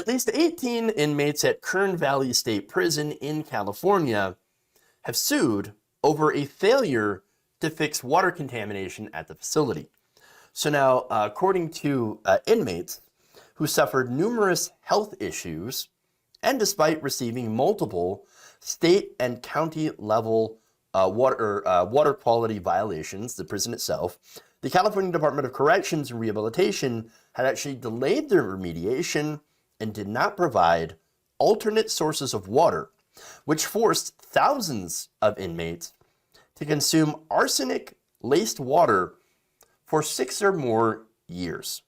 At least 18 inmates at Kern Valley State Prison in California have sued over a failure to fix water contamination at the facility. So now, according to inmates who suffered numerous health issues, and despite receiving multiple state and county level water quality violations, the prison itself, the California Department of Corrections and Rehabilitation had actually delayed their remediation and did not provide alternate sources of water, which forced thousands of inmates to consume arsenic-laced water for 6 or more years.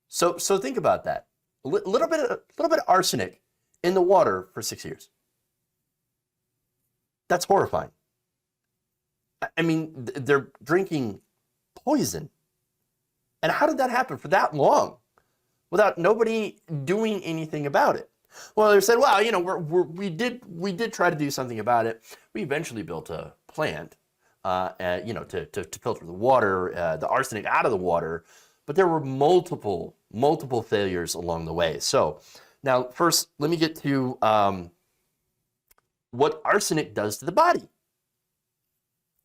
So think about that. A little bit of arsenic in the water for 6 years. That's horrifying. I mean, they're drinking poison. And how did that happen for that long without nobody doing anything about it? Well, they said, well, we did try to do something about it. We eventually built a plant, to filter the water, the arsenic out of the water. But there were multiple failures along the way. So now, first, let me get to what arsenic does to the body.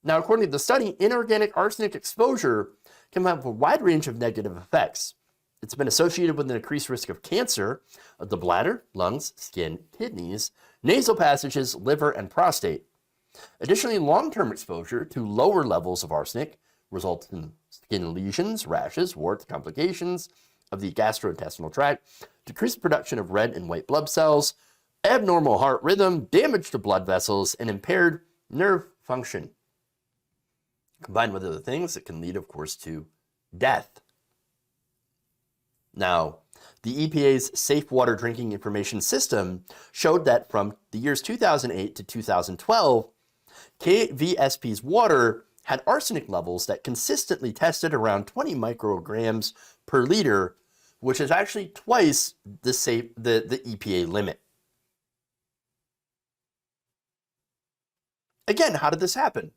Now, according to the study, inorganic arsenic exposure can have a wide range of negative effects. It's been associated with an increased risk of cancer of the bladder, lungs, skin, kidneys, nasal passages, liver, and prostate. Additionally, long-term exposure to lower levels of arsenic results in skin lesions, rashes, warts, complications of the gastrointestinal tract, decreased production of red and white blood cells, abnormal heart rhythm, damage to blood vessels, and impaired nerve function. Combined with other things, it can lead, of course, to death. Now, the EPA's Safe Water Drinking Information System showed that from the years 2008 to 2012, KVSP's water had arsenic levels that consistently tested around 20 micrograms per liter, which is actually twice the EPA limit. Again, how did this happen?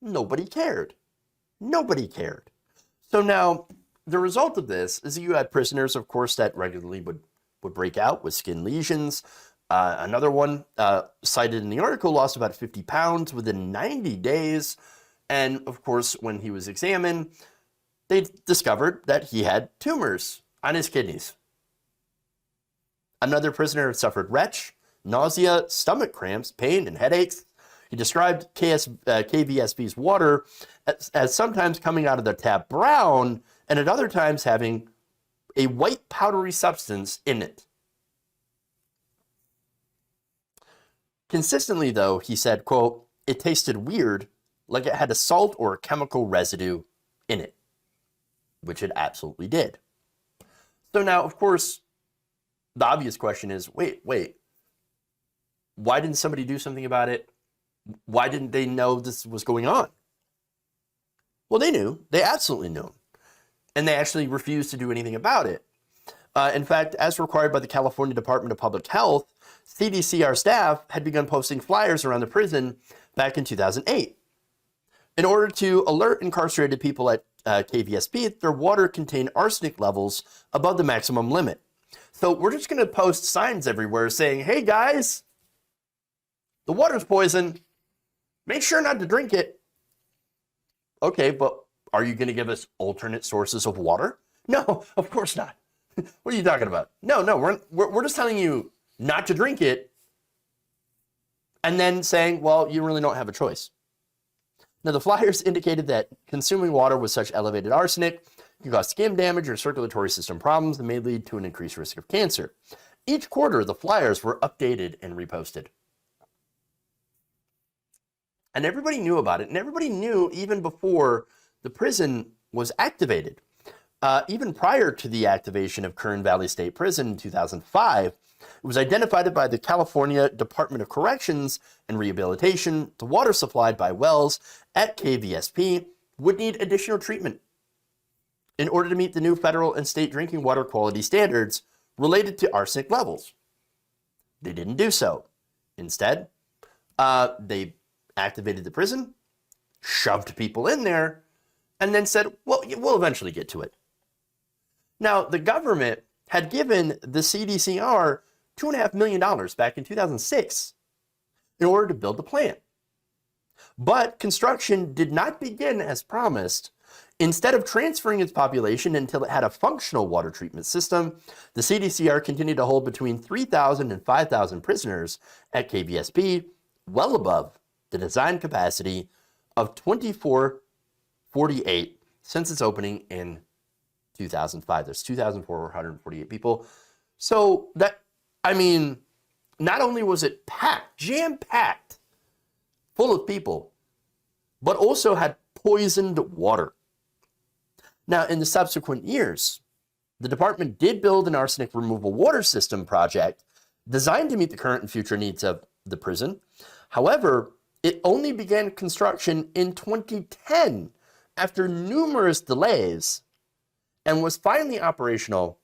Nobody cared. Nobody cared. So now, the result of this is that you had prisoners, of course, that regularly would break out with skin lesions. Another one cited in the article lost about 50 pounds within 90 days. And of course, when he was examined, they discovered that he had tumors on his kidneys. Another prisoner suffered retch, nausea, stomach cramps, pain, and headaches. He described KVSP's water as sometimes coming out of the tap brown and at other times having a white powdery substance in it. Consistently, though, he said, quote, "It tasted weird, like it had a salt or a chemical residue in it," which it absolutely did. So now, of course, the obvious question is, wait, why didn't somebody do something about it? Why didn't they know this was going on? Well, they knew. They absolutely knew. And they actually refused to do anything about it. In fact, as required by the California Department of Public Health, CDCR staff had begun posting flyers around the prison back in 2008. In order to alert incarcerated people at KVSP, their water contained arsenic levels above the maximum limit. So we're just going to post signs everywhere saying, hey guys, the water's poison. Make sure not to drink it. Okay, but are you going to give us alternate sources of water? No, of course not. What are you talking about? No, we're just telling you not to drink it and then saying, well, you really don't have a choice. Now, the flyers indicated that consuming water with such elevated arsenic can cause skin damage or circulatory system problems that may lead to an increased risk of cancer. Each quarter, the flyers were updated and reposted. And everybody knew about it, and everybody knew even before the prison was activated. Even prior to the activation of Kern Valley State Prison in 2005, it was identified by the California Department of Corrections and Rehabilitation the water supplied by wells at KVSP would need additional treatment in order to meet the new federal and state drinking water quality standards related to arsenic levels. They didn't do so. Instead, they activated the prison, shoved people in there, and then said, well, we'll eventually get to it. Now, the government had given the CDCR $2.5 million back in 2006 in order to build the plant. But construction did not begin as promised. Instead of transferring its population until it had a functional water treatment system, the CDCR continued to hold between 3,000 and 5,000 prisoners at KVSP, well above the design capacity of 2,448 since its opening in 2005. There's 2,448 people. So that, I mean, not only was it packed, jam-packed, full of people, but also had poisoned water. Now, in the subsequent years, the department did build an arsenic removal water system project designed to meet the current and future needs of the prison. However, it only began construction in 2010 after numerous delays and was finally operational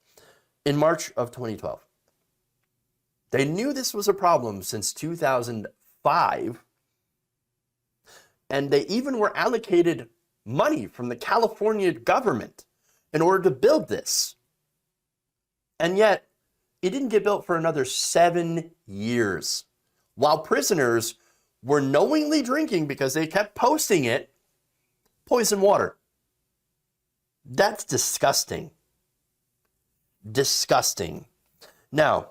in March of 2012. They knew this was a problem since 2005, and they even were allocated money from the California government in order to build this. And yet, it didn't get built for another 7 years, while prisoners were knowingly drinking, because they kept posting it, poisoned water. That's disgusting. Disgusting. Now,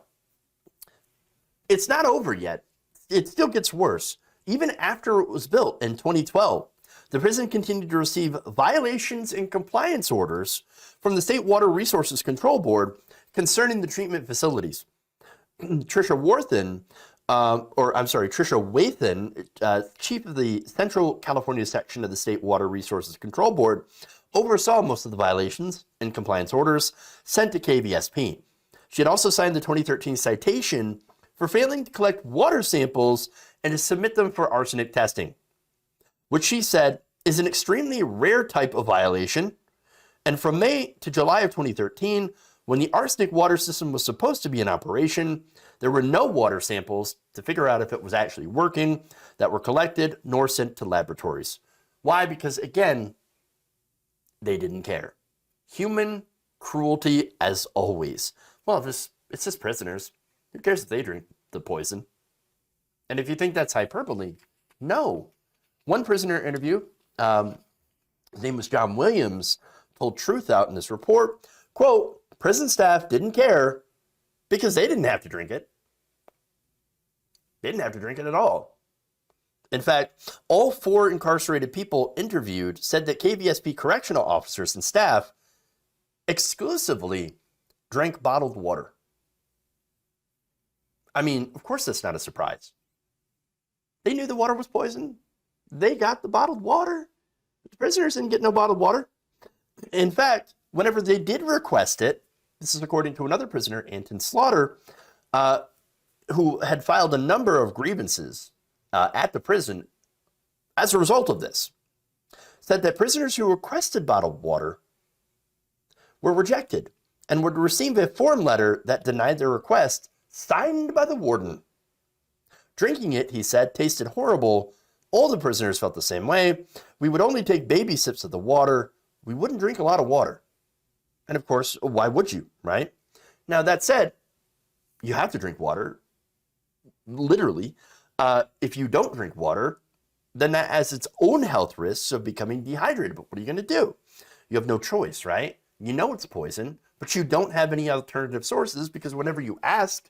it's not over yet. It still gets worse. Even after it was built in 2012, the prison continued to receive violations and compliance orders from the State Water Resources Control Board concerning the treatment facilities. Trisha Wathan, chief of the Central California section of the State Water Resources Control Board, oversaw most of the violations and compliance orders sent to KVSP. She had also signed the 2013 citation for failing to collect water samples and to submit them for arsenic testing, which she said is an extremely rare type of violation. And from May to July of 2013, when the arsenic water system was supposed to be in operation, there were no water samples to figure out if it was actually working that were collected nor sent to laboratories. Why? Because, again, they didn't care. Human cruelty as always. Well, it's just prisoners. Who cares if they drink the poison? And if you think that's hyperbole, no. One prisoner interview, his name was John Williams, told Truth Out in this report, quote, "Prison staff didn't care because they didn't have to drink it. They didn't have to drink it at all." In fact, all 4 incarcerated people interviewed said that KVSP correctional officers and staff exclusively drank bottled water. I mean, of course that's not a surprise. They knew the water was poisoned. They got the bottled water. The prisoners didn't get no bottled water. In fact, whenever they did request it, this is according to another prisoner, Anton Slaughter, who had filed a number of grievances at the prison as a result of this, said that prisoners who requested bottled water were rejected and would receive a form letter that denied their request, signed by the warden. Drinking it, he said, tasted horrible. All the prisoners felt the same way. We would only take baby sips of the water. We wouldn't drink a lot of water. And of course, why would you, right? Now, that said, you have to drink water, literally. If you don't drink water, then that has its own health risks of becoming dehydrated. But what are you going to do? You have no choice, right? You know it's poison, but you don't have any alternative sources, because whenever you ask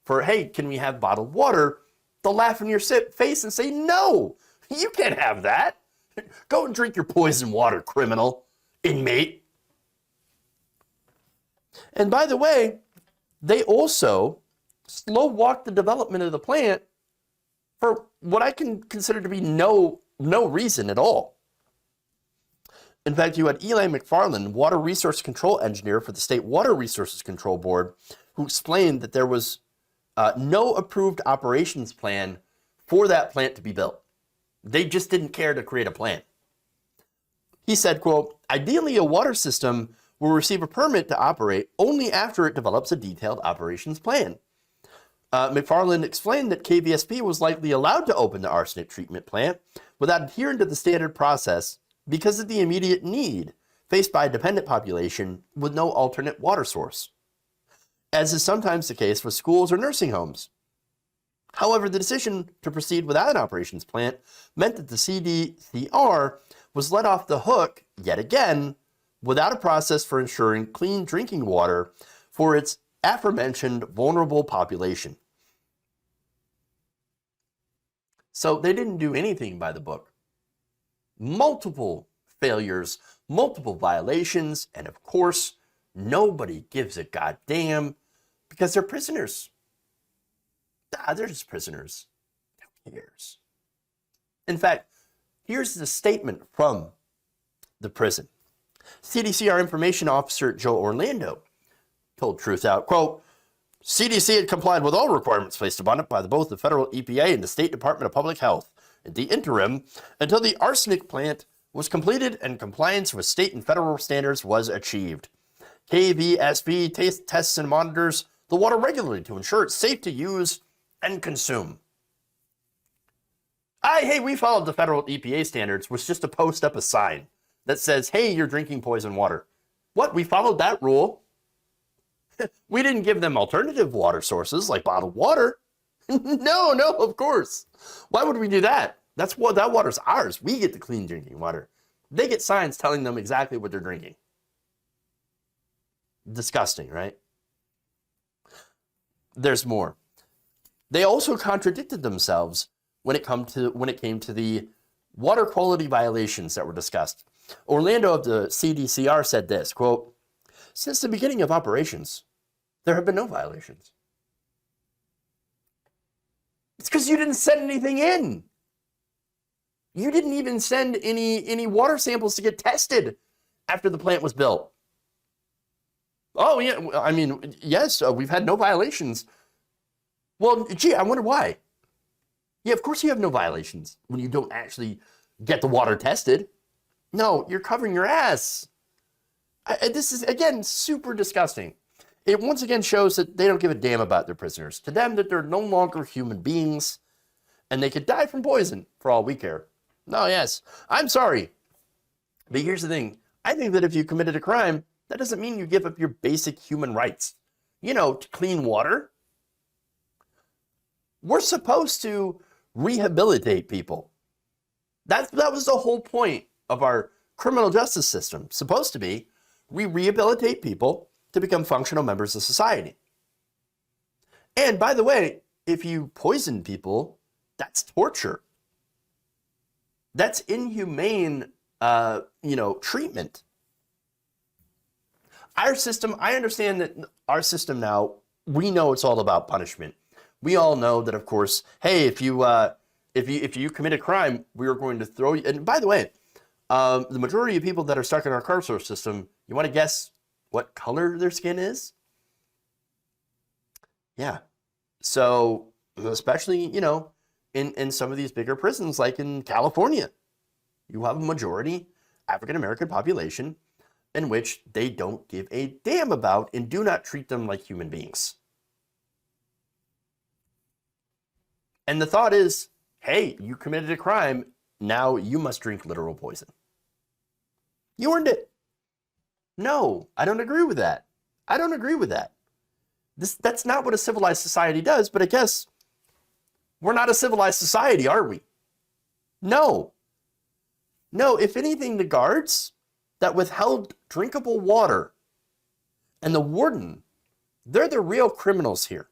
for, hey, can we have bottled water, they'll laugh in your face and say, no, you can't have that. Go and drink your poison water, criminal, inmate. And by the way, they also slow-walked the development of the plant for what I can consider to be no reason at all. In fact, you had Eli McFarland, Water Resource Control Engineer for the State Water Resources Control Board, who explained that there was no approved operations plan for that plant to be built. They just didn't care to create a plan. He said, quote, "Ideally, a water system will receive a permit to operate only after it develops a detailed operations plan." McFarland explained that KVSP was likely allowed to open the arsenic treatment plant without adhering to the standard process because of the immediate need faced by a dependent population with no alternate water source. as is sometimes the case with schools or nursing homes. However, the decision to proceed without an operations plant meant that the CDCR was let off the hook yet again without a process for ensuring clean drinking water for its aforementioned vulnerable population. So they didn't do anything by the book. Multiple failures, multiple violations, and of course, nobody gives a goddamn because they're prisoners. They're just prisoners. Who cares? In fact, here's the statement from the prison. CDCR Information Officer Joe Orlando told Truth Out, quote, CDC had complied with all requirements placed upon it by both the federal EPA and the State Department of Public Health in the interim until the arsenic plant was completed and compliance with state and federal standards was achieved. KVSB tests and monitors the water regularly to ensure it's safe to use and consume. Hey, we followed the federal EPA standards was just to post up a sign that says, hey, you're drinking poison water. What? We followed that rule. We didn't give them alternative water sources like bottled water. No, of course. Why would we do that? That water's ours. We get the clean drinking water. They get signs telling them exactly what they're drinking. Disgusting, right? There's more. They also contradicted themselves when it came to the water quality violations that were discussed. Orlando of the CDCR said this, quote, since the beginning of operations, there have been no violations. It's because you didn't send anything in. You didn't even send any water samples to get tested after the plant was built. Oh, yeah, I mean, yes, we've had no violations. Well, gee, I wonder why. Yeah, of course you have no violations when you don't actually get the water tested. No, you're covering your ass. This is, again, super disgusting. It once again shows that they don't give a damn about their prisoners. To them, that they're no longer human beings, and they could die from poison for all we care. No, yes, I'm sorry. But here's the thing. I think that if you committed a crime, that doesn't mean you give up your basic human rights. You know, to clean water. We're supposed to rehabilitate people. That was the whole point of our criminal justice system. Supposed to be, we rehabilitate people to become functional members of society. And by the way, if you poison people, that's torture. That's inhumane, treatment. Our system, I understand that our system now, we know it's all about punishment. We all know that, of course, hey, if you commit a crime, we are going to throw you. And by the way, the majority of people that are stuck in our carceral system, you want to guess what color their skin is? Yeah. So, especially, in some of these bigger prisons, like in California, you have a majority African-American population in which they don't give a damn about and do not treat them like human beings. And the thought is, hey, you committed a crime, now you must drink literal poison. You earned it. No, I don't agree with that. I don't agree with that. That's not what a civilized society does, but I guess we're not a civilized society, are we? No. No, if anything, the guards that withheld drinkable water and the warden, they're the real criminals here.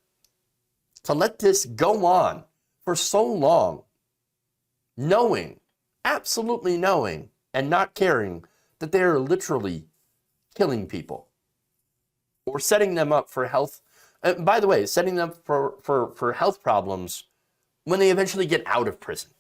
To let this go on for so long, knowing, absolutely knowing, and not caring that they are literally killing people or setting them up for health. By the way, setting them up for health problems when they eventually get out of prison.